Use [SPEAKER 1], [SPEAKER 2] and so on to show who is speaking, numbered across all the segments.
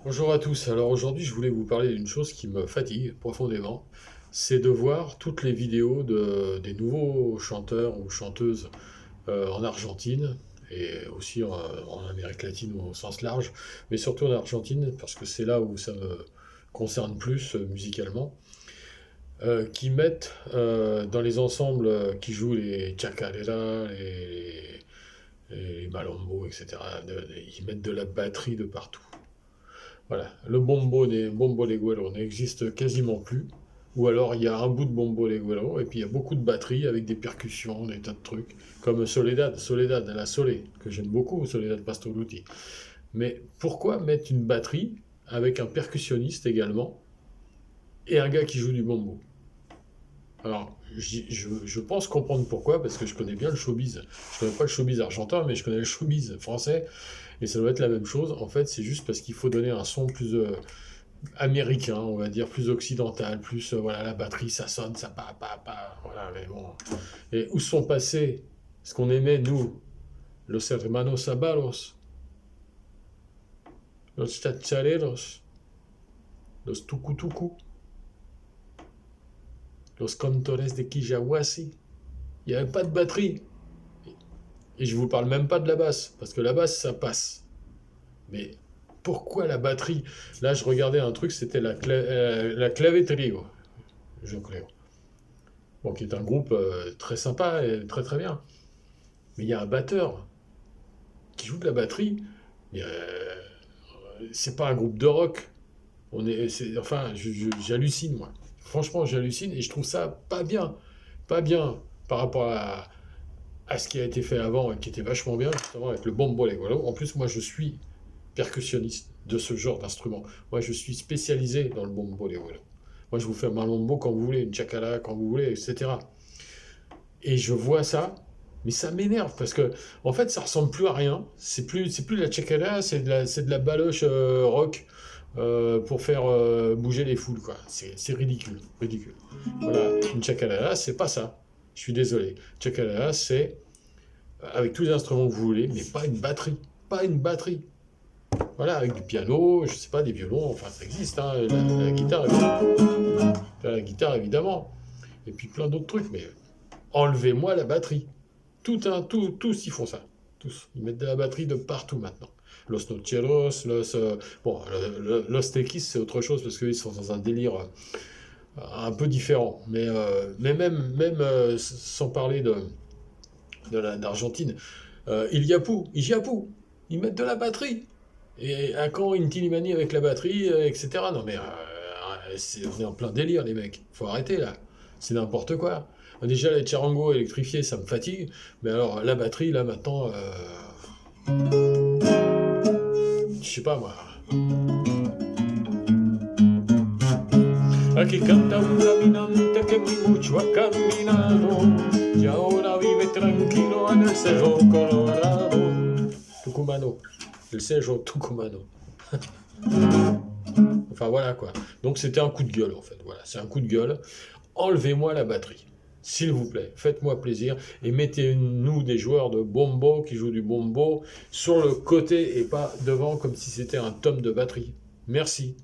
[SPEAKER 1] Bonjour à tous. Alors aujourd'hui, je voulais vous parler d'une chose qui me fatigue profondément, c'est de voir toutes les vidéos des nouveaux chanteurs ou chanteuses en Argentine et aussi en Amérique latine au sens large, mais surtout en Argentine parce que c'est là où ça me concerne plus musicalement, qui mettent dans les ensembles qui jouent les chacareras, les malombos, etc. Ils mettent de la batterie de partout. Voilà, le bombo leguero n'existe quasiment plus. Ou alors il y a un bout de bombo leguero et puis il y a beaucoup de batteries avec des percussions, des tas de trucs. Comme Soledad, la Solé, que j'aime beaucoup, Soledad Pastoruti. Mais pourquoi mettre une batterie avec un percussionniste également et un gars qui joue du bombo? Alors, je pense comprendre pourquoi, parce que je connais bien le showbiz. Je connais pas le showbiz argentin, mais je connais le showbiz français, et ça doit être la même chose. En fait, c'est juste parce qu'il faut donner un son plus américain, on va dire, plus occidental, plus, voilà, la batterie, ça sonne, ça voilà, mais bon. Et où sont passés ce qu'on aimait, nous, los hermanos Avalos, los chachareros, los tucutucu, los cantores de Quijahuasi. Il n'y avait pas de batterie. Et je vous parle même pas de la basse, parce que la basse, ça passe. Mais pourquoi la batterie? Là, je regardais un truc, c'était la Clave Trio, je crois. Bon, qui est un groupe très sympa et très très bien. Mais il y a un batteur qui joue de la batterie. Mais, c'est pas un groupe de rock. Enfin, j'hallucine, moi. Franchement, j'hallucine et je trouve ça pas bien. Pas bien par rapport à ce qui a été fait avant et qui était vachement bien, justement, avec le bombo legolo. En plus, moi, je suis percussionniste de ce genre d'instrument. Moi, je suis spécialisé dans le bombo legolo. Moi, je vous fais un malombo quand vous voulez, une chacala quand vous voulez, etc. Et je vois ça, mais ça m'énerve parce que, en fait, ça ressemble plus à rien. C'est plus de la chacala, c'est de la baloche rock pour faire bouger les foules, quoi. C'est ridicule, ridicule. Voilà, une chacala, c'est pas ça. Je suis désolé. Chacala, c'est avec tous les instruments que vous voulez, mais pas une batterie. Pas une batterie. Voilà, avec du piano, je sais pas, des violons, enfin ça existe, hein, la guitare évidemment, et puis plein d'autres trucs, mais enlevez-moi la batterie. Tous ils font ça. Tous. Ils mettent de la batterie de partout maintenant. Los Nocheros, bon, Los Tequis, c'est autre chose parce qu'ils sont dans un délire un peu différent. Mais même sans parler d'Argentine, Ijiapu, ils mettent de la batterie. Et à quand Inti Illimani avec la batterie, etc. Non mais on est en plein délire, les mecs. Faut arrêter là. C'est n'importe quoi. Déjà, les charangos électrifiés, ça me fatigue. Mais alors, la batterie, là, maintenant, je sais pas moi. Aquí canta un caminante que muy mucho ha caminado y ahora vive tranquilo en el Cerro Colorado. Tucumano. Le Cerro Tucumano. Enfin voilà quoi. Donc c'était un coup de gueule en fait. Voilà, c'est un coup de gueule. Enlevez-moi la batterie. S'il vous plaît, faites-moi plaisir et mettez-nous des joueurs de bombo qui jouent du bombo sur le côté et pas devant comme si c'était un tome de batterie. Merci.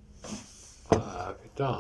[SPEAKER 1] Ah putain.